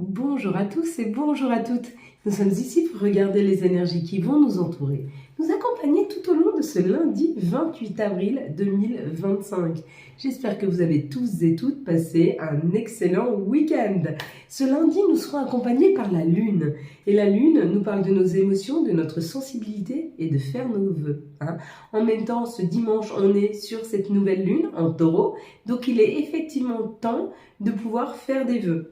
Bonjour à tous et bonjour à toutes. Nous sommes ici pour regarder les énergies qui vont nous entourer, nous accompagner tout au long de ce lundi 28 avril 2025. J'espère que vous avez tous et toutes passé un excellent week-end. Ce lundi, nous serons accompagnés par la Lune. Et la Lune nous parle de nos émotions, de notre sensibilité et de faire nos vœux. En même temps, ce dimanche, on est sur cette nouvelle Lune en Taureau. Donc, il est effectivement temps de pouvoir faire des vœux.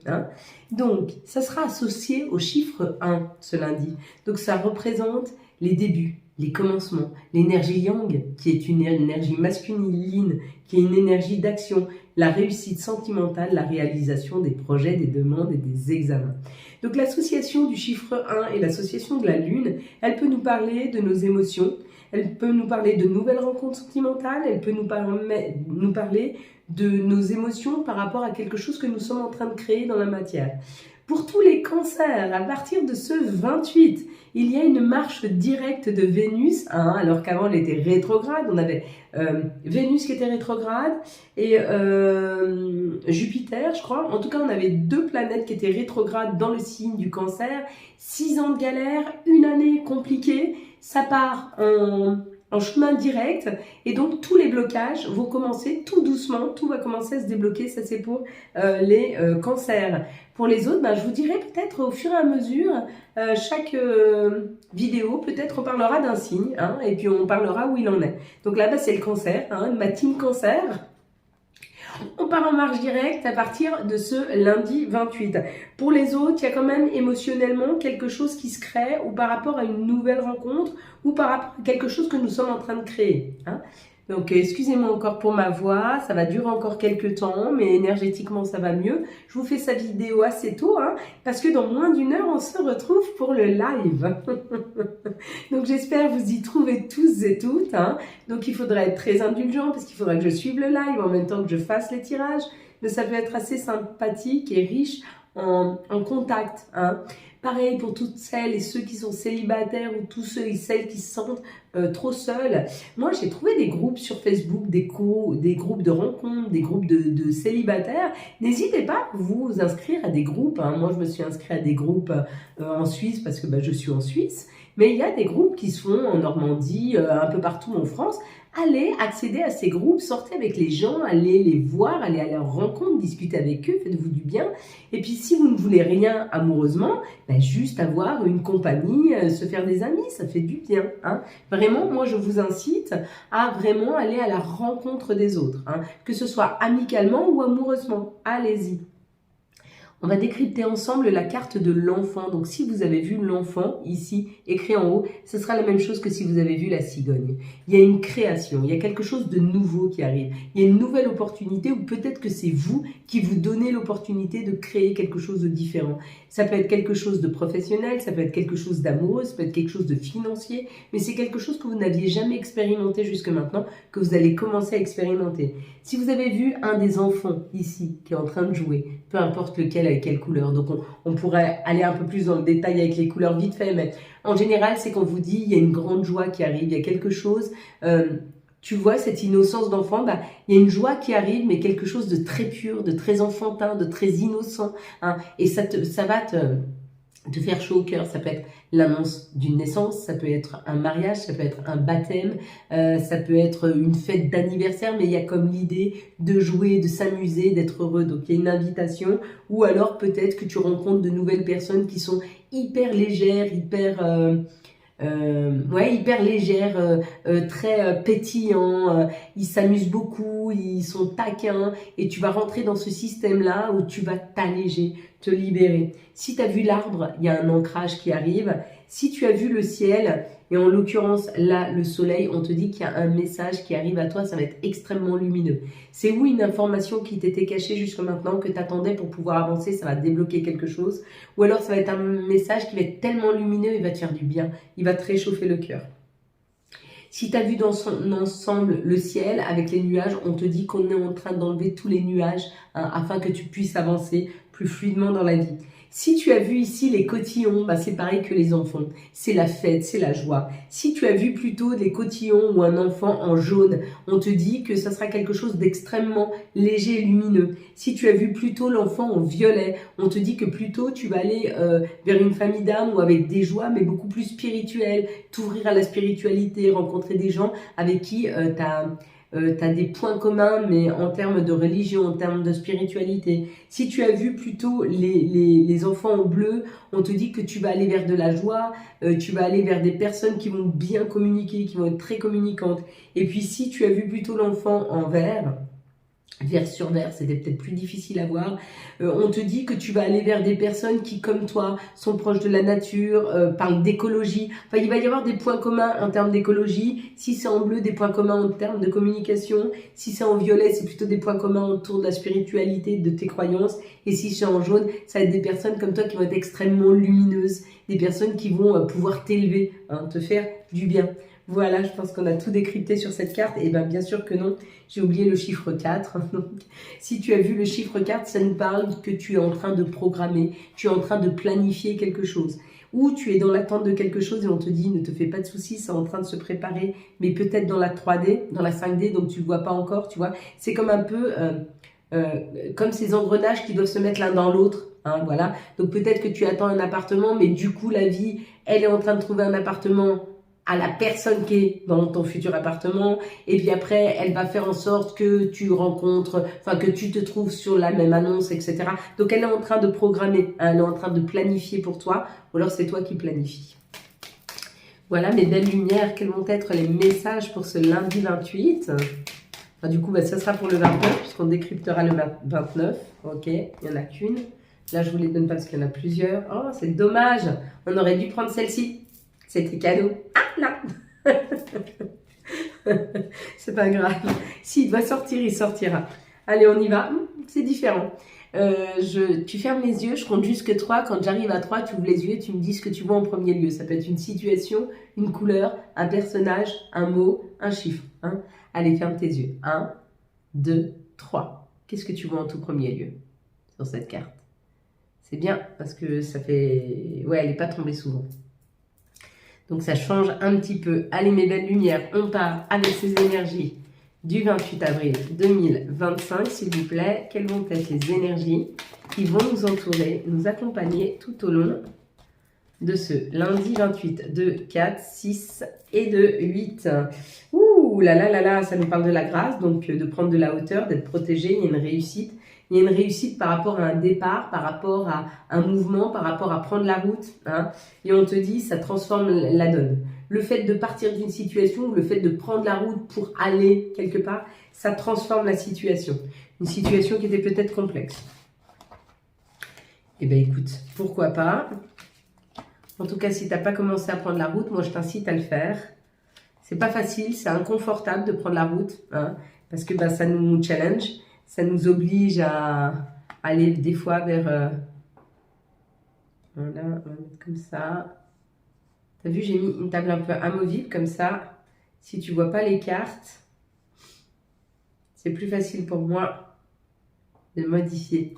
Donc, ça sera associé au chiffre 1 ce lundi. Donc, ça représente les débuts, les commencements, l'énergie yang, qui est une énergie masculine, qui est une énergie d'action, la réussite sentimentale, la réalisation des projets, des demandes et des examens. Donc, l'association du chiffre 1 et l'association de la Lune, elle peut nous parler de nos émotions, elle peut nous parler de nouvelles rencontres sentimentales, elle peut nous parler de nos émotions par rapport à quelque chose que nous sommes en train de créer dans la matière. Pour tous les cancers, à partir de ce 28, il y a une marche directe de Vénus, alors qu'avant elle était rétrograde. On avait Vénus qui était rétrograde et Jupiter, je crois. En tout cas, on avait deux planètes qui étaient rétrogrades dans le signe du cancer. 6 ans de galère, une année compliquée. Ça part en chemin direct et donc tous les blocages vont commencer tout doucement, tout va commencer à se débloquer. Ça c'est pour les cancers. Pour les autres, je vous dirai peut-être au fur et à mesure, chaque vidéo, peut-être on parlera d'un signe et puis on parlera où il en est. Donc là-bas c'est le cancer, ma team cancer. On part en marche directe à partir de ce lundi 28. Pour les autres, il y a quand même émotionnellement quelque chose qui se crée ou par rapport à une nouvelle rencontre ou par rapport à quelque chose que nous sommes en train de créer. Donc, excusez-moi encore pour ma voix, ça va durer encore quelques temps, mais énergétiquement, ça va mieux. Je vous fais sa vidéo assez tôt, parce que dans moins d'une heure, on se retrouve pour le live. Donc, j'espère vous y trouver tous et toutes. Donc, il faudra être très indulgent, parce qu'il faudra que je suive le live en même temps que je fasse les tirages. Mais ça peut être assez sympathique et riche en contact. Pareil pour toutes celles et ceux qui sont célibataires ou tous ceux et celles qui se sentent trop seuls. Moi, j'ai trouvé des groupes sur Facebook, des groupes de rencontres, des groupes de célibataires. N'hésitez pas à vous inscrire à des groupes. Moi, je me suis inscrite à des groupes en Suisse parce que je suis en Suisse. Mais il y a des groupes qui se font en Normandie, un peu partout en France. Allez accéder à ces groupes, sortez avec les gens, allez les voir, allez à leur rencontre, discutez avec eux, faites-vous du bien. Et puis si vous ne voulez rien amoureusement, juste avoir une compagnie, se faire des amis, ça fait du bien. Vraiment, moi je vous incite à vraiment aller à la rencontre des autres, que ce soit amicalement ou amoureusement. Allez-y. On va décrypter ensemble la carte de l'enfant. Donc, si vous avez vu l'enfant, ici, écrit en haut, ce sera la même chose que si vous avez vu la cigogne. Il y a une création, il y a quelque chose de nouveau qui arrive. Il y a une nouvelle opportunité ou peut-être que c'est vous qui vous donnez l'opportunité de créer quelque chose de différent. Ça peut être quelque chose de professionnel, ça peut être quelque chose d'amoureux, ça peut être quelque chose de financier, mais c'est quelque chose que vous n'aviez jamais expérimenté jusque maintenant, que vous allez commencer à expérimenter. Si vous avez vu un des enfants ici qui est en train de jouer, peu importe lequel, avec quelle couleur, donc on pourrait aller un peu plus dans le détail avec les couleurs vite fait, mais en général, c'est qu'on vous dit il y a une grande joie qui arrive, il y a quelque chose, tu vois cette innocence d'enfant, il y a une joie qui arrive, mais quelque chose de très pur, de très enfantin, de très innocent, et ça va te faire chaud au cœur. Ça peut être l'annonce d'une naissance, ça peut être un mariage, ça peut être un baptême, ça peut être une fête d'anniversaire, mais il y a comme l'idée de jouer, de s'amuser, d'être heureux. Donc il y a une invitation, ou alors peut-être que tu rencontres de nouvelles personnes qui sont hyper légères, hyper légères, très pétillants, ils s'amusent beaucoup, ils sont taquins, et tu vas rentrer dans ce système-là où tu vas t'alléger, te libérer. Si tu as vu l'arbre, il y a un ancrage qui arrive. Si tu as vu le ciel, et en l'occurrence là le soleil, on te dit qu'il y a un message qui arrive à toi, ça va être extrêmement lumineux. C'est une information qui t'était cachée jusqu'à maintenant, que tu attendais pour pouvoir avancer, ça va débloquer quelque chose. Ou alors ça va être un message qui va être tellement lumineux, il va te faire du bien, il va te réchauffer le cœur. Si tu as vu dans son ensemble le ciel avec les nuages, on te dit qu'on est en train d'enlever tous les nuages afin que tu puisses avancer plus fluidement dans la vie. Si tu as vu ici les cotillons, bah c'est pareil que les enfants. C'est la fête, c'est la joie. Si tu as vu plutôt des cotillons ou un enfant en jaune, on te dit que ça sera quelque chose d'extrêmement léger et lumineux. Si tu as vu plutôt l'enfant en violet, on te dit que plutôt tu vas aller vers une famille d'âmes ou avec des joies, mais beaucoup plus spirituelles, t'ouvrir à la spiritualité, rencontrer des gens avec qui tu as des points communs, mais en termes de religion, en termes de spiritualité. Si tu as vu plutôt les enfants en bleu, on te dit que tu vas aller vers de la joie, tu vas aller vers des personnes qui vont bien communiquer, qui vont être très communicantes. Et puis si tu as vu plutôt l'enfant en vert sur vert, c'était peut-être plus difficile à voir. On te dit que tu vas aller vers des personnes qui, comme toi, sont proches de la nature, parlent d'écologie. Enfin, il va y avoir des points communs en termes d'écologie. Si c'est en bleu, des points communs en termes de communication. Si c'est en violet, c'est plutôt des points communs autour de la spiritualité, de tes croyances. Et si c'est en jaune, ça va être des personnes comme toi qui vont être extrêmement lumineuses. Des personnes qui vont pouvoir t'élever, hein, te faire du bien. Voilà, je pense qu'on a tout décrypté sur cette carte. Et bien sûr que non, j'ai oublié le chiffre 4. Donc, si tu as vu le chiffre 4, ça nous parle que tu es en train de programmer, tu es en train de planifier quelque chose. Ou tu es dans l'attente de quelque chose et on te dit ne te fais pas de soucis, c'est en train de se préparer, mais peut-être dans la 3D, dans la 5D, donc tu ne le vois pas encore, tu vois. C'est comme un peu comme ces engrenages qui doivent se mettre l'un dans l'autre. Hein, voilà. Donc peut-être que tu attends un appartement, mais du coup la vie, elle est en train de trouver un appartement à la personne qui est dans ton futur appartement, et puis après, elle va faire en sorte que tu rencontres, enfin que tu te trouves sur la même annonce, etc. Donc elle est en train de programmer, hein, elle est en train de planifier pour toi, ou alors c'est toi qui planifies. Voilà mes belles lumières, quels vont être les messages pour ce lundi 28 ? Enfin, du coup, bah, ça sera pour le 29, puisqu'on décryptera le 29, ok, il n'y en a qu'une. Là, je vous les donne pas parce qu'il y en a plusieurs. Oh, c'est dommage, on aurait dû prendre celle-ci. C'était cadeau. Ah, là. C'est pas grave. S'il doit sortir, il sortira. Allez, on y va. C'est différent. Tu fermes les yeux, je compte jusque 3. Quand j'arrive à 3, tu ouvres les yeux et tu me dis ce que tu vois en premier lieu. Ça peut être une situation, une couleur, un personnage, un mot, un chiffre. Hein. Allez, ferme tes yeux. 1, 2, 3. Qu'est-ce que tu vois en tout premier lieu sur cette carte? C'est bien parce que ça fait... Ouais, elle n'est pas tombée souvent. Donc ça change un petit peu. Allez mes belles lumières, on part avec ces énergies du 28 avril 2025, s'il vous plaît. Quelles vont être les énergies qui vont nous entourer, nous accompagner tout au long de ce lundi 28 de 4, 6 et de 8. Ouh là là là là, ça nous parle de la grâce, donc de prendre de la hauteur, d'être protégé, il y a une réussite. Il y a une réussite par rapport à un départ, par rapport à un mouvement, par rapport à prendre la route. Hein, et on te dit, ça transforme la donne. Le fait de partir d'une situation, le fait de prendre la route pour aller quelque part, ça transforme la situation. Une situation qui était peut-être complexe. Eh bien écoute, pourquoi pas. En tout cas, si tu n'as pas commencé à prendre la route, moi je t'incite à le faire. C'est pas facile, c'est inconfortable de prendre la route, hein, parce que ça nous challenge. Ça nous oblige à aller des fois vers... Voilà, on va mettre comme ça. T'as vu, j'ai mis une table un peu amovible comme ça. Si tu vois pas les cartes, c'est plus facile pour moi de modifier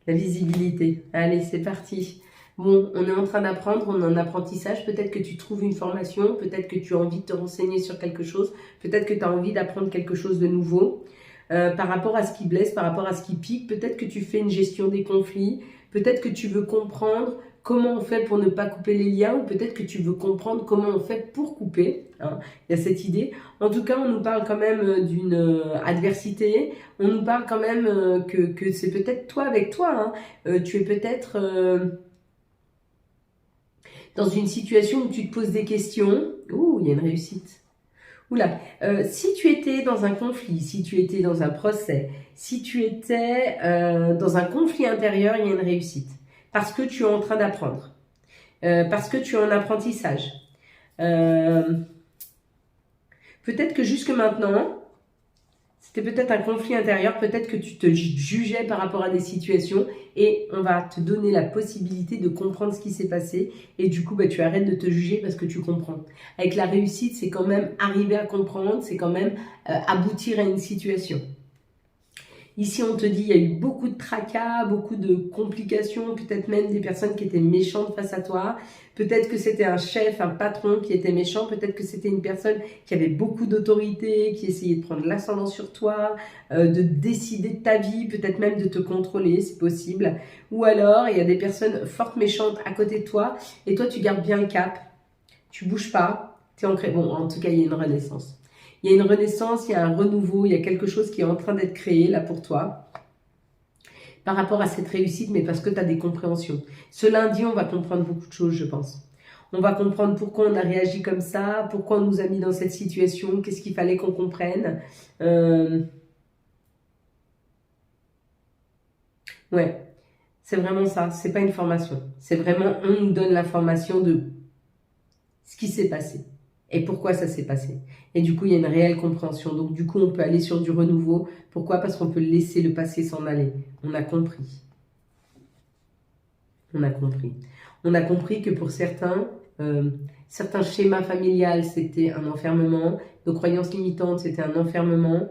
la visibilité. Allez, c'est parti. Bon, on est en train d'apprendre, on est en apprentissage. Peut-être que tu trouves une formation, peut-être que tu as envie de te renseigner sur quelque chose, peut-être que tu as envie d'apprendre quelque chose de nouveau. Par rapport à ce qui blesse, par rapport à ce qui pique, peut-être que tu fais une gestion des conflits, peut-être que tu veux comprendre comment on fait pour ne pas couper les liens, ou peut-être que tu veux comprendre comment on fait pour couper. Hein. Il y a cette idée. En tout cas, on nous parle quand même d'une adversité, on nous parle quand même que c'est peut-être toi avec toi. Hein. Tu es peut-être dans une situation où tu te poses des questions. Ouh, il y a une réussite. Oula, si tu étais dans un conflit, si tu étais dans un procès, si tu étais dans un conflit intérieur, il y a une réussite. Parce que tu es en train d'apprendre. Parce que tu es en apprentissage. Peut-être que jusque maintenant, c'était peut-être un conflit intérieur, peut-être que tu te jugeais par rapport à des situations et on va te donner la possibilité de comprendre ce qui s'est passé et du coup, tu arrêtes de te juger parce que tu comprends. Avec la réussite, c'est quand même arriver à comprendre, c'est quand même aboutir à une situation. Ici, on te dit, il y a eu beaucoup de tracas, beaucoup de complications, peut-être même des personnes qui étaient méchantes face à toi. Peut-être que c'était un chef, un patron qui était méchant. Peut-être que c'était une personne qui avait beaucoup d'autorité, qui essayait de prendre l'ascendant sur toi, de décider de ta vie, peut-être même de te contrôler, c'est possible. Ou alors, il y a des personnes fortes méchantes à côté de toi et toi, tu gardes bien le cap. Tu bouges pas. Tu es ancré. Bon, en tout cas, il y a une renaissance. Il y a une renaissance, il y a un renouveau, il y a quelque chose qui est en train d'être créé là pour toi par rapport à cette réussite, mais parce que tu as des compréhensions. Ce lundi, on va comprendre beaucoup de choses, je pense. On va comprendre pourquoi on a réagi comme ça, pourquoi on nous a mis dans cette situation, qu'est-ce qu'il fallait qu'on comprenne. Ouais, c'est vraiment ça, c'est pas une formation. C'est vraiment, on nous donne l'information de ce qui s'est passé et pourquoi ça s'est passé. Et du coup, il y a une réelle compréhension. Donc, du coup, on peut aller sur du renouveau. Pourquoi? Parce qu'on peut laisser le passé s'en aller. On a compris. On a compris. On a compris que pour certains, certains schémas familiales, c'était un enfermement. Nos croyances limitantes, c'était un enfermement.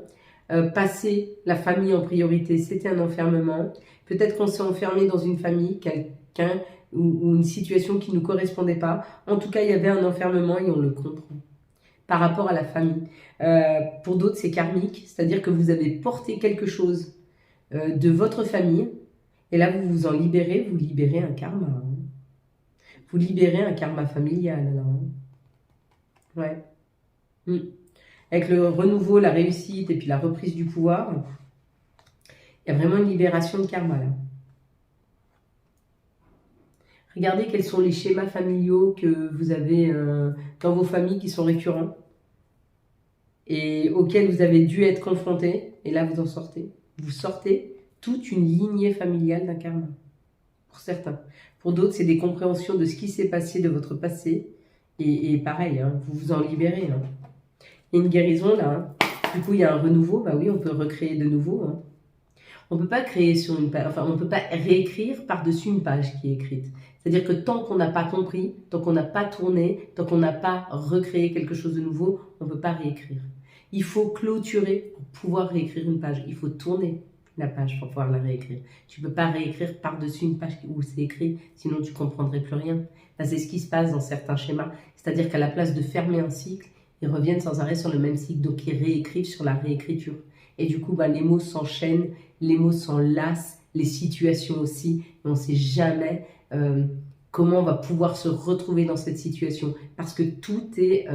Passer la famille en priorité, c'était un enfermement. Peut-être qu'on s'est enfermé dans une famille, quelqu'un ou une situation qui ne nous correspondait pas. En tout cas, il y avait un enfermement et on le comprend par rapport à la famille. Pour d'autres, c'est karmique, c'est-à-dire que vous avez porté quelque chose de votre famille et là, vous vous en libérez, vous libérez un karma. Hein. Vous libérez un karma familial. Là, hein. Ouais. Avec le renouveau, la réussite et puis la reprise du pouvoir, il y a vraiment une libération de karma là. Regardez quels sont les schémas familiaux que vous avez dans vos familles qui sont récurrents et auxquels vous avez dû être confrontés. Et là, vous en sortez. Vous sortez toute une lignée familiale d'un karma. Pour certains. Pour d'autres, c'est des compréhensions de ce qui s'est passé de votre passé. Et pareil, hein, vous vous en libérez. Hein. Il y a une guérison là. Hein. Du coup, il y a un renouveau. Bah oui, on peut recréer de nouveau. Hein. On ne peut pas créer sur une page, enfin, on ne peut pas réécrire par-dessus une page qui est écrite. C'est-à-dire que tant qu'on n'a pas compris, tant qu'on n'a pas tourné, tant qu'on n'a pas recréé quelque chose de nouveau, on ne peut pas réécrire. Il faut clôturer pour pouvoir réécrire une page. Il faut tourner la page pour pouvoir la réécrire. Tu ne peux pas réécrire par-dessus une page où c'est écrit, sinon tu ne comprendrais plus rien. Là, c'est ce qui se passe dans certains schémas. C'est-à-dire qu'à la place de fermer un cycle, ils reviennent sans arrêt sur le même cycle, donc ils réécrivent sur la réécriture. Et du coup, les mots s'enchaînent, les mots s'enlacent, les situations aussi, et on ne sait jamais comment on va pouvoir se retrouver dans cette situation, parce que tout est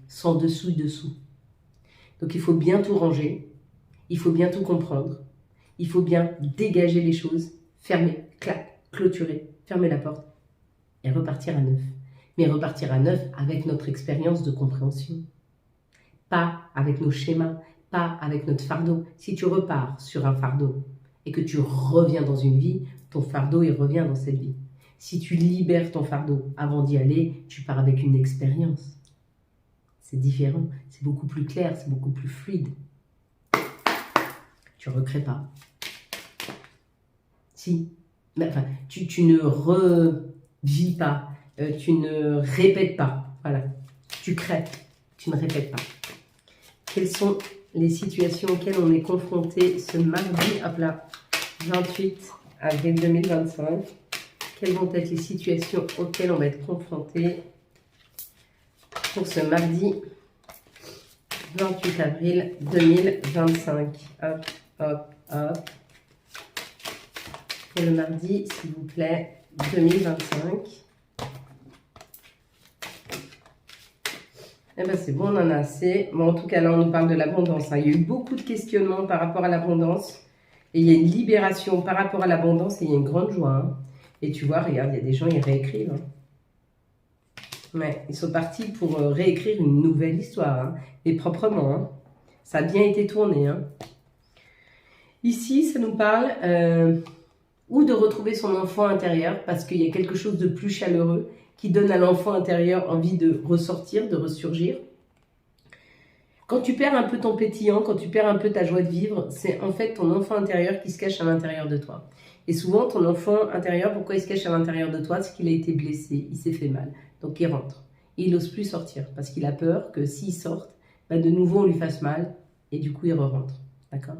sans dessous. Donc il faut bien tout ranger, il faut bien tout comprendre, il faut bien dégager les choses, fermer, clac, clôturer, fermer la porte, et repartir à neuf. Mais repartir à neuf avec notre expérience de compréhension, pas avec nos schémas, pas avec notre fardeau. Si tu repars sur un fardeau et que tu reviens dans une vie, ton fardeau, il revient dans cette vie. Si tu libères ton fardeau avant d'y aller, tu pars avec une expérience. C'est différent, c'est beaucoup plus clair, c'est beaucoup plus fluide. Tu ne recrées pas. Si. Enfin, tu ne revis pas, tu ne répètes pas. Voilà. Tu crées, tu ne répètes pas. Quelles sont les situations auxquelles on est confronté ce mardi, hop là, 28 avril 2025. Quelles vont être les situations auxquelles on va être confronté pour ce mardi 28 avril 2025. Hop, hop, hop. Pour le mardi, s'il vous plaît, 2025. Eh bien, c'est bon, on en a assez. Bon, en tout cas, là, on nous parle de l'abondance. Hein. Il y a eu beaucoup de questionnements par rapport à l'abondance. Et il y a une libération par rapport à l'abondance et il y a une grande joie. Hein. Et tu vois, regarde, il y a des gens, ils réécrivent. Hein. Ouais, ils sont partis pour réécrire une nouvelle histoire. Hein. Et proprement. Hein. Ça a bien été tourné. Hein. Ici, ça nous parle ou de retrouver son enfant intérieur parce qu'il y a quelque chose de plus chaleureux qui donne à l'enfant intérieur envie de ressortir, de ressurgir. Quand tu perds un peu ton pétillant, quand tu perds un peu ta joie de vivre, c'est en fait ton enfant intérieur qui se cache à l'intérieur de toi. Et souvent, ton enfant intérieur, pourquoi il se cache à l'intérieur de toi? C'est qu'il a été blessé, il s'est fait mal. Donc il rentre. Et il n'ose plus sortir parce qu'il a peur que s'il sorte, de nouveau on lui fasse mal et du coup il re-rentre. D'accord?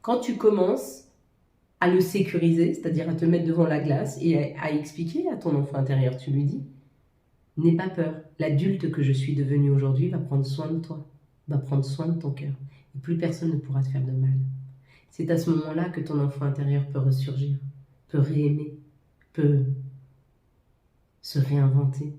Quand tu commences à le sécuriser, c'est-à-dire à te mettre devant la glace et à expliquer à ton enfant intérieur, tu lui dis, n'aie pas peur, l'adulte que je suis devenu aujourd'hui va prendre soin de toi, va prendre soin de ton cœur, et plus personne ne pourra te faire de mal. C'est à ce moment-là que ton enfant intérieur peut ressurgir, peut réaimer, peut se réinventer,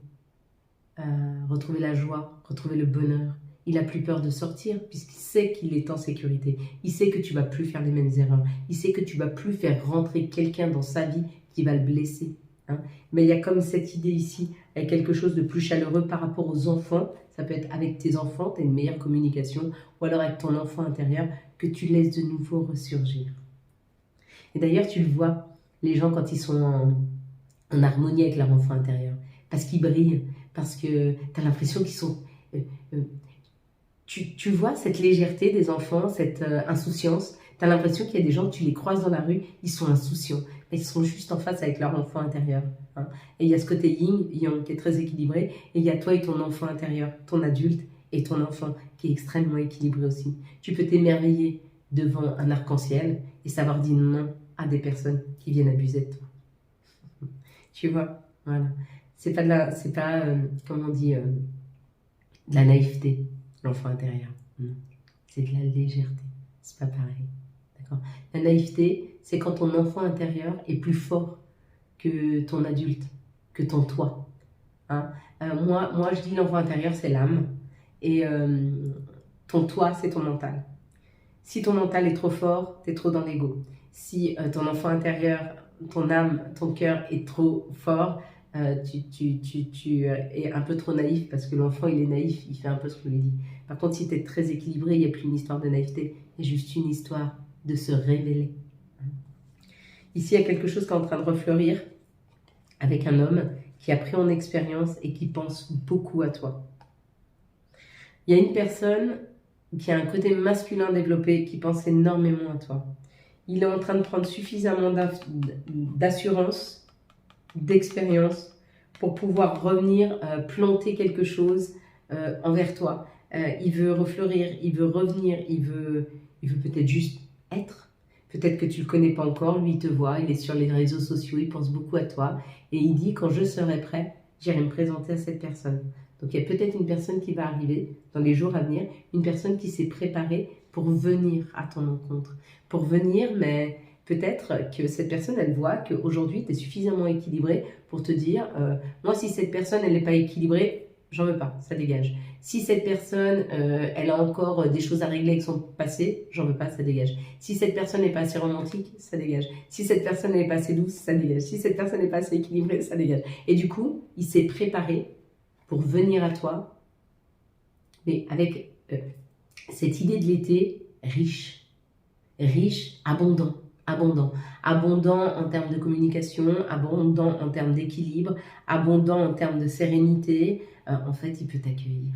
retrouver la joie, retrouver le bonheur. Il n'a plus peur de sortir puisqu'il sait qu'il est en sécurité. Il sait que tu ne vas plus faire les mêmes erreurs. Il sait que tu ne vas plus faire rentrer quelqu'un dans sa vie qui va le blesser. Hein. Mais il y a comme cette idée ici, avec quelque chose de plus chaleureux par rapport aux enfants. Ça peut être avec tes enfants, tu as une meilleure communication, ou alors avec ton enfant intérieur, que tu laisses de nouveau ressurgir. Et d'ailleurs, tu le vois, les gens quand ils sont en harmonie avec leur enfant intérieur, parce qu'ils brillent, parce que tu as l'impression qu'ils sont... Tu vois cette légèreté des enfants, cette insouciance. Tu as l'impression qu'il y a des gens, tu les croises dans la rue, ils sont insouciants. Mais ils sont juste en face avec leur enfant intérieur. Hein. Et il y a ce côté yin qui est très équilibré. Et il y a toi et ton enfant intérieur, ton adulte et ton enfant qui est extrêmement équilibré aussi. Tu peux t'émerveiller devant un arc-en-ciel et savoir dire non à des personnes qui viennent abuser de toi. Tu vois, voilà. C'est pas comment on dit, de la naïveté. L'enfant intérieur, c'est de la légèreté, c'est pas pareil, d'accord? La naïveté, c'est quand ton enfant intérieur est plus fort que ton adulte, que ton toi. Hein? Moi, je dis l'enfant intérieur, c'est l'âme, et ton toi, c'est ton mental. Si ton mental est trop fort, tu es trop dans l'ego. Si ton enfant intérieur, ton âme, ton cœur est trop fort, tu es un peu trop naïf parce que l'enfant il est naïf, il fait un peu ce qu'on lui dit. Par contre, si tu es très équilibré, il n'y a plus une histoire de naïveté, il y a juste une histoire de se révéler. Ici, il y a quelque chose qui est en train de refleurir avec un homme qui a pris en expérience et qui pense beaucoup à toi. Il y a une personne qui a un côté masculin développé qui pense énormément à toi. Il est en train de prendre suffisamment d'assurance, d'expérience pour pouvoir revenir planter quelque chose envers toi. Il veut refleurir, il veut revenir, il veut peut-être juste être. Peut-être que tu ne le connais pas encore, lui il te voit, il est sur les réseaux sociaux, il pense beaucoup à toi et il dit quand je serai prêt, j'irai me présenter à cette personne. Donc il y a peut-être une personne qui va arriver dans les jours à venir, une personne qui s'est préparée pour venir à ton encontre. Pour venir, mais peut-être que cette personne, elle voit qu'aujourd'hui, tu es suffisamment équilibré pour te dire, moi, si cette personne, elle n'est pas équilibrée, j'en veux pas, ça dégage. Si cette personne, elle a encore des choses à régler avec son passé, j'en veux pas, ça dégage. Si cette personne n'est pas assez romantique, ça dégage. Si cette personne n'est pas assez douce, ça dégage. Si cette personne n'est pas assez équilibrée, ça dégage. Et du coup, il s'est préparé pour venir à toi, mais avec cette idée de l'été riche, abondant. Abondant en termes de communication, abondant en termes d'équilibre, abondant en termes de sérénité. En fait, il peut t'accueillir.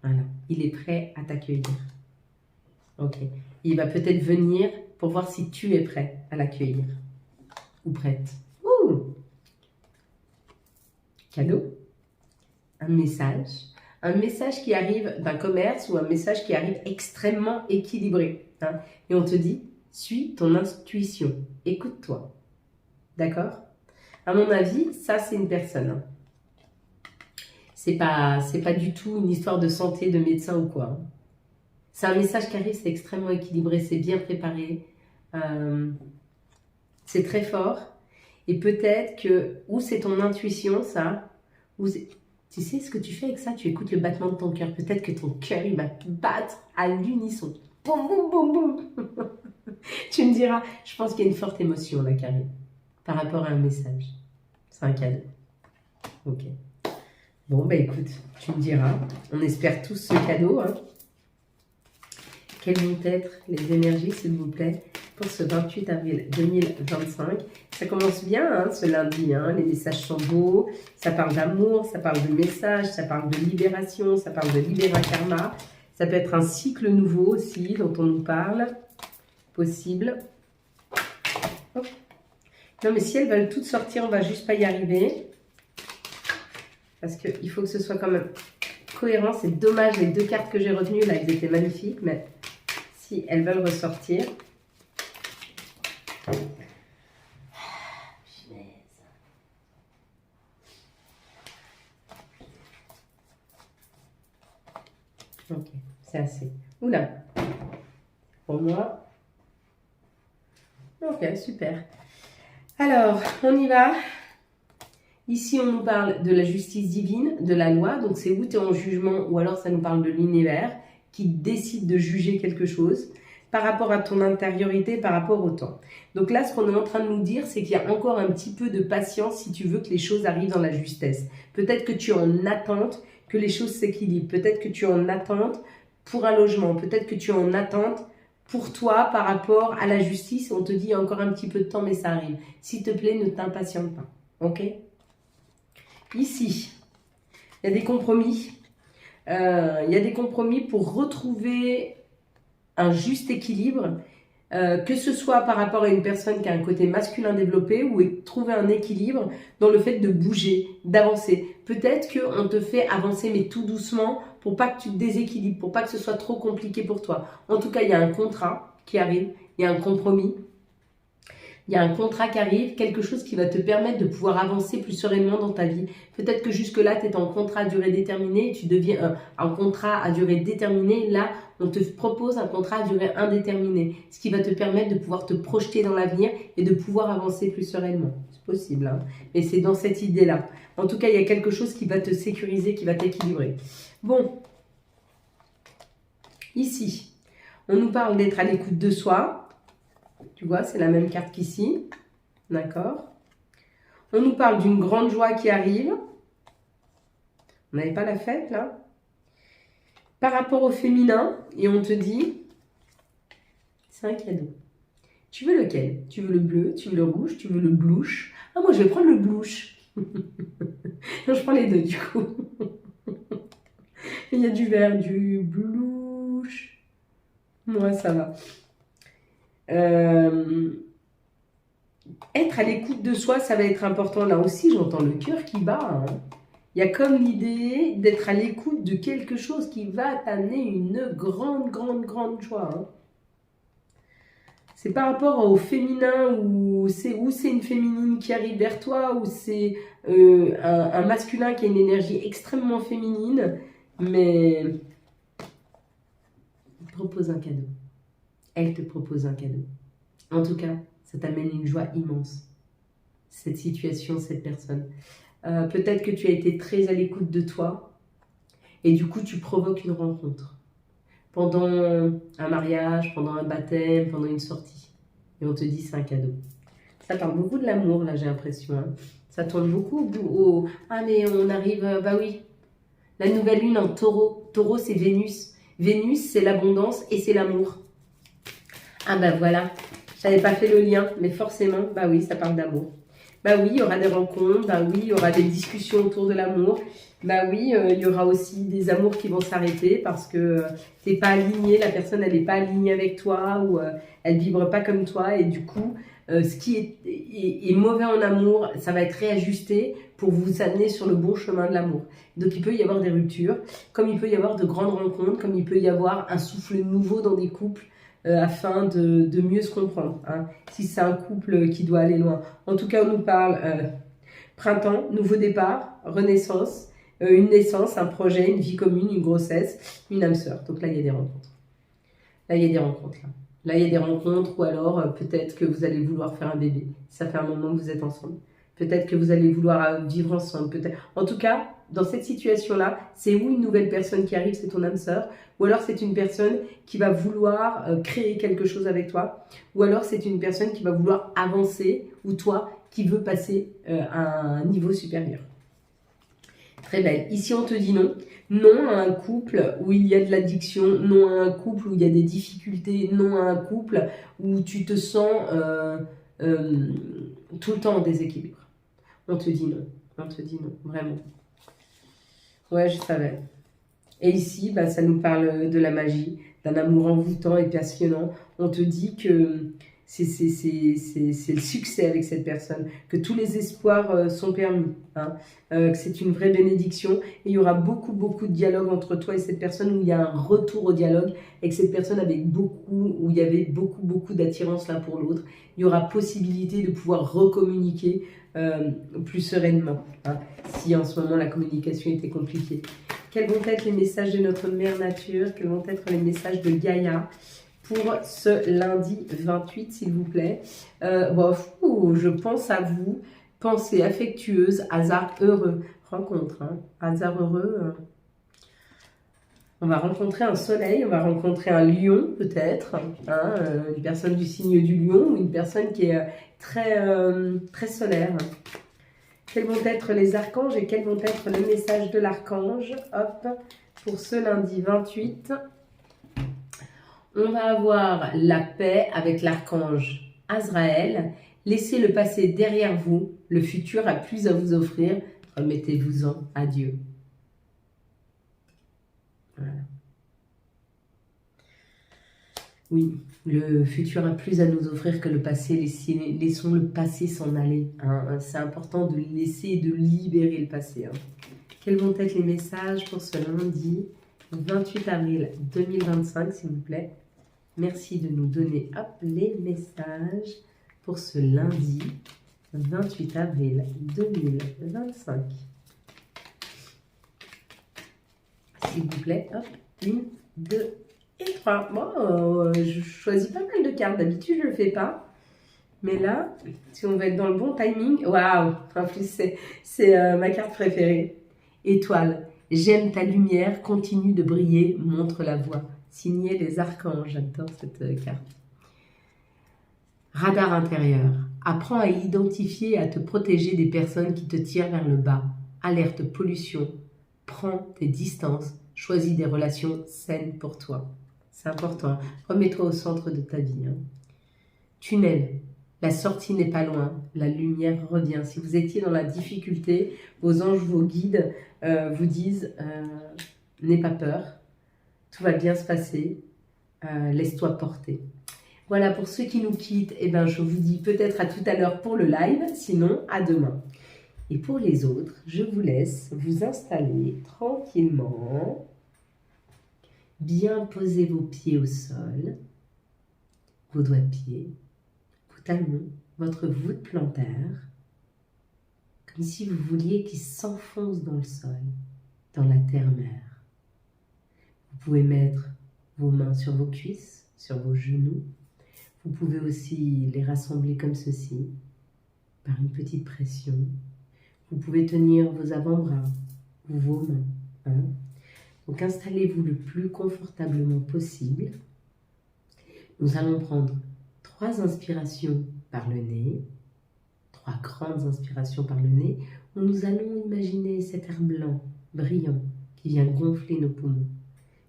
Voilà. Il est prêt à t'accueillir. Ok. Il va peut-être venir pour voir si tu es prêt à l'accueillir. Ou prête. Ouh. Cadeau. Un message. Un message qui arrive d'un commerce ou un message qui arrive extrêmement équilibré. Hein. Et on te dit, suis ton intuition, écoute-toi. D'accord? À mon avis, ça c'est une personne. C'est pas du tout une histoire de santé, de médecin ou quoi. C'est un message qui arrive, c'est extrêmement équilibré, c'est bien préparé. C'est très fort. Et peut-être que, ou c'est ton intuition, ça, ou tu sais ce que tu fais avec ça, tu écoutes le battement de ton cœur. Peut-être que ton cœur, il va battre à l'unisson. Boum, boum, boum, boum. Tu me diras, je pense qu'il y a une forte émotion là qui arrive par rapport à un message. C'est un cadeau. Ok. Bon, bah écoute, tu me diras. On espère tous ce cadeau. Hein. Quelles vont être les énergies, s'il vous plaît, pour ce 28 avril 2025. Ça commence bien, hein, ce lundi. Hein. Les messages sont beaux. Ça parle d'amour, ça parle de messages, ça parle de libération, ça parle de libéra karma. Ça peut être un cycle nouveau aussi dont on nous parle. Possible. Oh. Non, mais si elles veulent toutes sortir, on va juste pas y arriver. Parce qu'il faut que ce soit quand même cohérent. C'est dommage, les deux cartes que j'ai retenues, là, elles étaient magnifiques. Mais si elles veulent ressortir, Ok, c'est assez. Oula. Pour moi. Ok, super. Alors, on y va. Ici, on nous parle de la justice divine, de la loi. Donc, c'est où tu es en jugement ou alors ça nous parle de l'univers qui décide de juger quelque chose par rapport à ton intériorité, par rapport au temps. Donc là, ce qu'on est en train de nous dire, c'est qu'il y a encore un petit peu de patience si tu veux que les choses arrivent dans la justesse. Peut-être que tu es en attente que les choses s'équilibrent. Peut-être que tu es en attente pour un logement. Peut-être que tu es en attente pour toi par rapport à la justice. On te dit il y a encore un petit peu de temps, mais ça arrive. S'il te plaît, ne t'impatiente pas. Ok ? Ici, il y a des compromis. Il y a des compromis pour retrouver un juste équilibre, que ce soit par rapport à une personne qui a un côté masculin développé ou trouver un équilibre dans le fait de bouger, d'avancer. Peut-être qu'on te fait avancer mais tout doucement pour pas que tu te déséquilibres, pour pas que ce soit trop compliqué pour toi. En tout cas, il y a un contrat qui arrive, il y a un compromis. Il y a un contrat qui arrive, quelque chose qui va te permettre de pouvoir avancer plus sereinement dans ta vie. Peut-être que jusque-là, tu es en contrat à durée déterminée et tu deviens un contrat à durée déterminée. Là, on te propose un contrat à durée indéterminée, ce qui va te permettre de pouvoir te projeter dans l'avenir et de pouvoir avancer plus sereinement. C'est possible, hein, mais c'est dans cette idée-là. En tout cas, il y a quelque chose qui va te sécuriser, qui va t'équilibrer. Bon, ici, on nous parle d'être à l'écoute de soi. Tu vois, c'est la même carte qu'ici. D'accord. On nous parle d'une grande joie qui arrive. On n'avait pas la fête, là. Par rapport au féminin, et on te dit, c'est un cadeau. Tu veux lequel? Tu veux le bleu? Tu veux le rouge? Tu veux le blouche? Ah, moi, je vais prendre le blouche. Non, je prends les deux, du coup. Il y a du vert, du blouche. Moi, ça va. Être à l'écoute de soi, ça va être important. Là aussi, j'entends le cœur qui bat. Hein. Il y a comme l'idée d'être à l'écoute de quelque chose qui va t'amener une grande, grande, grande joie. Hein. C'est par rapport au féminin ou c'est une féminine qui arrive vers toi ou c'est un masculin qui a une énergie extrêmement féminine, mais il te propose un cadeau. Elle te propose un cadeau. En tout cas, ça t'amène une joie immense. Cette situation, cette personne. Peut-être que tu as été très à l'écoute de toi et du coup, tu provoques une rencontre. Pendant un mariage, pendant un baptême, pendant une sortie. Et on te dit c'est un cadeau. Ça parle beaucoup de l'amour, là, j'ai l'impression. Hein. Ça tourne beaucoup au... Ah, mais on arrive... bah oui. La nouvelle lune en taureau. Taureau, c'est Vénus. Vénus, c'est l'abondance et c'est l'amour. Ah bah voilà, j'avais pas fait le lien, mais forcément, bah oui, ça parle d'amour. Bah oui, il y aura des rencontres, bah oui, il y aura des discussions autour de l'amour. Bah oui, il y aura aussi des amours qui vont s'arrêter parce que t'es pas aligné, la personne elle n'est pas alignée avec toi ou elle vibre pas comme toi et du coup, ce qui est mauvais en amour, ça va être réajusté pour vous amener sur le bon chemin de l'amour. Donc il peut y avoir des ruptures, comme il peut y avoir de grandes rencontres, comme il peut y avoir un souffle nouveau dans des couples. Afin de mieux se comprendre, hein, si c'est un couple qui doit aller loin. En tout cas, on nous parle printemps, nouveau départ, renaissance, une naissance, un projet, une vie commune, une grossesse, une âme sœur. Donc là, il y a des rencontres. Là, il y a des rencontres. Là, il y a des rencontres ou alors peut-être que vous allez vouloir faire un bébé. Ça fait un moment que vous êtes ensemble. Peut-être que vous allez vouloir vivre ensemble. En tout cas, dans cette situation-là, c'est ou une nouvelle personne qui arrive, c'est ton âme sœur, ou alors c'est une personne qui va vouloir créer quelque chose avec toi, ou alors c'est une personne qui va vouloir avancer, ou toi qui veux passer à un niveau supérieur. Très belle. Ici, on te dit non. Non à un couple où il y a de l'addiction, non à un couple où il y a des difficultés, non à un couple où tu te sens tout le temps en déséquilibre. On te dit non. On te dit non, vraiment. Ouais, je savais. Et ici, bah, ça nous parle de la magie, d'un amour envoûtant et passionnant. On te dit que c'est le succès avec cette personne, que tous les espoirs sont permis, hein, que c'est une vraie bénédiction. Et il y aura beaucoup, beaucoup de dialogue entre toi et cette personne, où il y a un retour au dialogue avec cette personne où il y avait beaucoup, beaucoup d'attirance l'un pour l'autre. Il y aura possibilité de pouvoir recommuniquer plus sereinement, hein, si en ce moment la communication était compliquée. Quels vont être les messages de notre mère nature? Quels vont être les messages de Gaïa pour ce lundi 28, s'il vous plaît? Je pense à vous. Pensée affectueuse, hasard heureux. Rencontre, hein. Hasard heureux. On va rencontrer un soleil, on va rencontrer un lion peut-être, hein, une personne du signe du lion ou une personne qui est très solaire. Quels vont être les archanges et quels vont être les messages de l'archange? Hop, pour ce lundi 28, on va avoir la paix avec l'archange Azraël. Laissez le passé derrière vous, le futur a plus à vous offrir, remettez-vous-en à Dieu. Voilà. Oui, le futur a plus à nous offrir que le passé. Laissons le passé s'en aller. Hein. C'est important de laisser et de libérer le passé. Hein. Quels vont être les messages pour ce lundi 28 avril 2025, s'il vous plaît? Merci de nous donner les messages pour ce lundi 28 avril 2025. S'il vous plaît, hop, 1, 2 et 3. Bon, je choisis pas mal de cartes. D'habitude, je ne le fais pas. Mais là, si on va être dans le bon timing, waouh! En plus, c'est ma carte préférée. Étoile. J'aime ta lumière, continue de briller, montre la voie. Signé les archanges. J'adore cette carte. Radar intérieur. Apprends à identifier et à te protéger des personnes qui te tirent vers le bas. Alerte pollution. Prends tes distances. Choisis des relations saines pour toi. C'est important. Remets-toi au centre de ta vie. Hein. Tunnel. La sortie n'est pas loin. La lumière revient. Si vous étiez dans la difficulté, vos anges, vos guides vous disent n'aie pas peur. Tout va bien se passer. Laisse-toi porter. Voilà, pour ceux qui nous quittent, je vous dis peut-être à tout à l'heure pour le live. Sinon, à demain. Et pour les autres, je vous laisse vous installer tranquillement. Bien poser vos pieds au sol, vos doigts de pied, vos talons, votre voûte plantaire, comme si vous vouliez qu'ils s'enfoncent dans le sol, dans la terre-mère. Vous pouvez mettre vos mains sur vos cuisses, sur vos genoux. Vous pouvez aussi les rassembler comme ceci, par une petite pression. Vous pouvez tenir vos avant-bras ou vos mains. Hein. Donc installez-vous le plus confortablement possible. Nous allons prendre 3 inspirations par le nez, 3 grandes inspirations par le nez, où nous allons imaginer cet air blanc, brillant, qui vient gonfler nos poumons.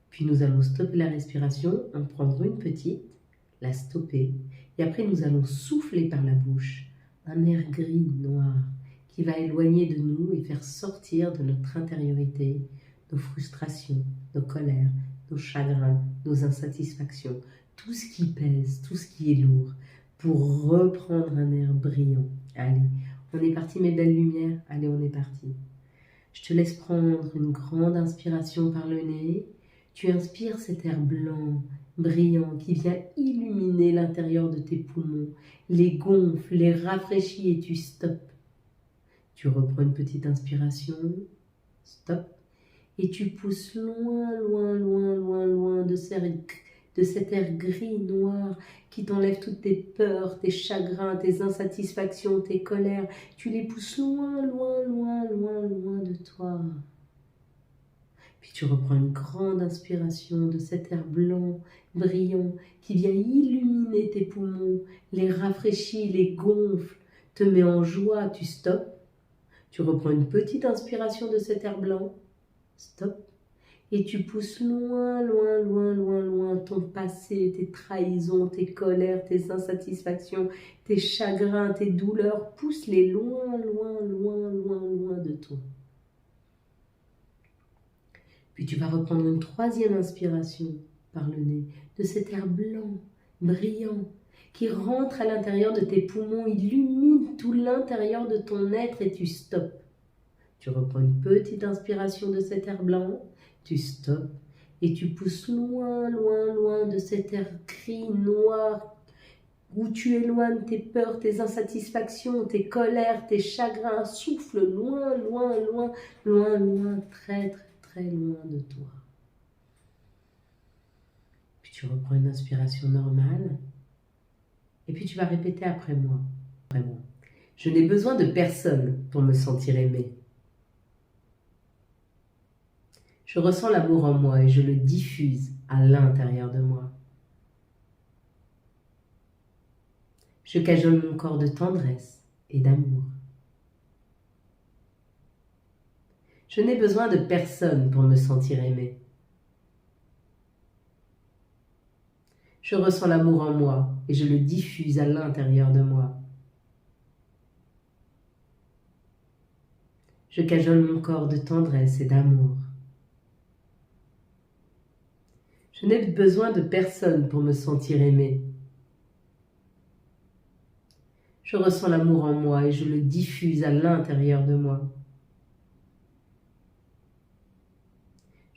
Puis nous allons stopper la respiration, en prendre une petite, la stopper, et après nous allons souffler par la bouche, un air gris, noir, qui va éloigner de nous et faire sortir de notre intériorité nos frustrations, nos colères, nos chagrins, nos insatisfactions, tout ce qui pèse, tout ce qui est lourd, pour reprendre un air brillant. Allez, on est parti mes belles lumières, allez on est parti. Je te laisse prendre une grande inspiration par le nez, tu inspires cet air blanc, brillant, qui vient illuminer l'intérieur de tes poumons, les gonfle, les rafraîchit et tu stoppes. Tu reprends une petite inspiration, stop. Et tu pousses loin, loin, loin, loin, loin de cet air gris, noir, qui t'enlève toutes tes peurs, tes chagrins, tes insatisfactions, tes colères. Tu les pousses loin, loin, loin, loin, loin de toi. Puis tu reprends une grande inspiration de cet air blanc, brillant, qui vient illuminer tes poumons, les rafraîchit, les gonfle, te met en joie, tu stoppes. Tu reprends une petite inspiration de cet air blanc. Stop. Et tu pousses loin, loin, loin, loin, loin ton passé, tes trahisons, tes colères, tes insatisfactions, tes chagrins, tes douleurs. Pousse-les loin, loin, loin, loin, loin de toi. Puis tu vas reprendre une 3e inspiration par le nez de cet air blanc, brillant, qui rentre à l'intérieur de tes poumons, illumine tout l'intérieur de ton être et tu stoppes. Tu reprends une petite inspiration de cet air blanc, tu stoppes et tu pousses loin, loin, loin de cet air gris, noir, où tu éloignes tes peurs, tes insatisfactions, tes colères, tes chagrins. Souffle loin, loin, loin, loin, loin, très, très, très loin de toi. Puis tu reprends une inspiration normale. Et puis tu vas répéter après moi. Je n'ai besoin de personne pour me sentir aimé. Je ressens l'amour en moi et je le diffuse à l'intérieur de moi. Je cajole mon corps de tendresse et d'amour. Je n'ai besoin de personne pour me sentir aimé. Je ressens l'amour en moi et je le diffuse à l'intérieur de moi. Je cajole mon corps de tendresse et d'amour. Je n'ai besoin de personne pour me sentir aimé. Je ressens l'amour en moi et je le diffuse à l'intérieur de moi.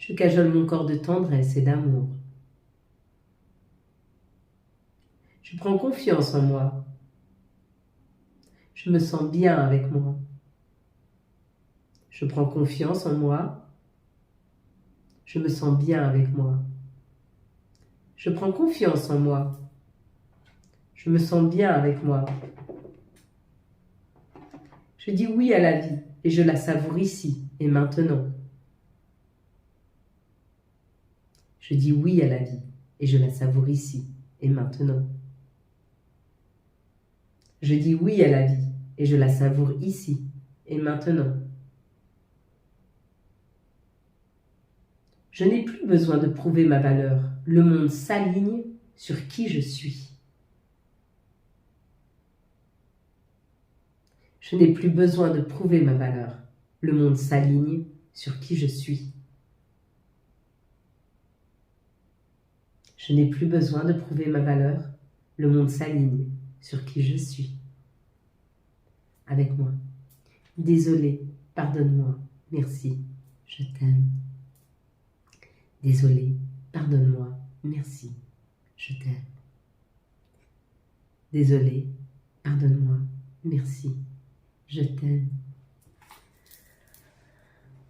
Je cajole mon corps de tendresse et d'amour. Je prends confiance en moi. Je me sens bien avec moi. Je prends confiance en moi. Je me sens bien avec moi. Je prends confiance en moi. Je me sens bien avec moi. Je dis oui à la vie et je la savoure ici et maintenant. Je dis oui à la vie et je la savoure ici et maintenant. Je dis oui à la vie et je la savoure ici et maintenant. Je n'ai plus besoin de prouver ma valeur. Le monde s'aligne sur qui je suis. Je n'ai plus besoin de prouver ma valeur. Le monde s'aligne sur qui je suis. Je n'ai plus besoin de prouver ma valeur. Le monde s'aligne sur qui je suis. Avec moi. Désolé, pardonne-moi, merci, je t'aime. Désolé, pardonne-moi, merci, je t'aime. Désolé, pardonne-moi, merci, je t'aime.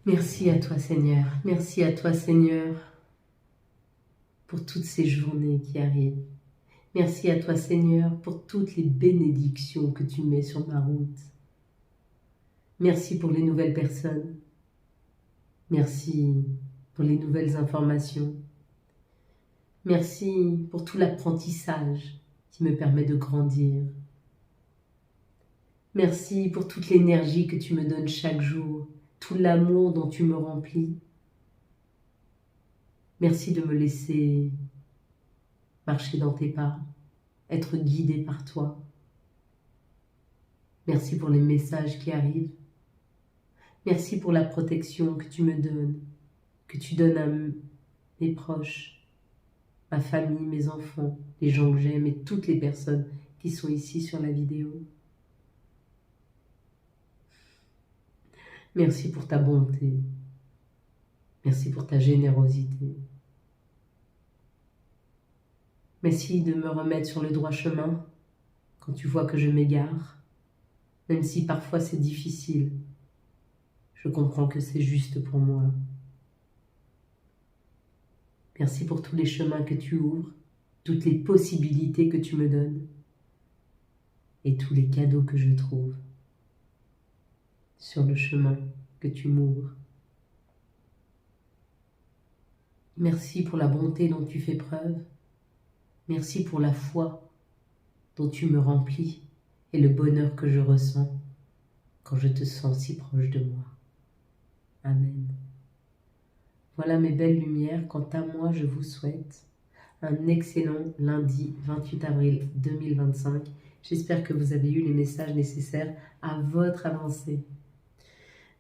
Merci à toi Seigneur, merci à toi Seigneur pour toutes ces journées qui arrivent. Merci à toi Seigneur pour toutes les bénédictions que tu mets sur ma route. Merci pour les nouvelles personnes. Merci pour les nouvelles informations. Merci pour tout l'apprentissage qui me permet de grandir. Merci pour toute l'énergie que tu me donnes chaque jour, tout l'amour dont tu me remplis. Merci de me laisser marcher dans tes pas, être guidé par toi. Merci pour les messages qui arrivent. Merci pour la protection que tu me donnes, que tu donnes à mes proches, ma famille, mes enfants, les gens que j'aime et toutes les personnes qui sont ici sur la vidéo. Merci pour ta bonté. Merci pour ta générosité. Merci de me remettre sur le droit chemin quand tu vois que je m'égare, même si parfois c'est difficile. Je comprends que c'est juste pour moi. Merci pour tous les chemins que tu ouvres, toutes les possibilités que tu me donnes et tous les cadeaux que je trouve sur le chemin que tu m'ouvres. Merci pour la bonté dont tu fais preuve. Merci pour la foi dont tu me remplis et le bonheur que je ressens quand je te sens si proche de moi. Amen. Voilà mes belles lumières. Quant à moi, je vous souhaite un excellent lundi 28 avril 2025. J'espère que vous avez eu les messages nécessaires à votre avancée.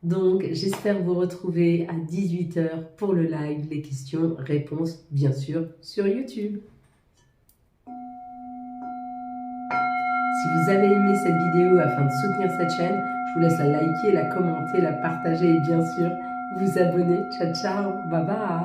Donc, j'espère vous retrouver à 18 h pour le live, les questions-réponses, bien sûr, sur YouTube. Si vous avez aimé cette vidéo afin de soutenir cette chaîne, je vous laisse la liker, la commenter, la partager et bien sûr, vous abonner. Ciao, ciao, bye bye.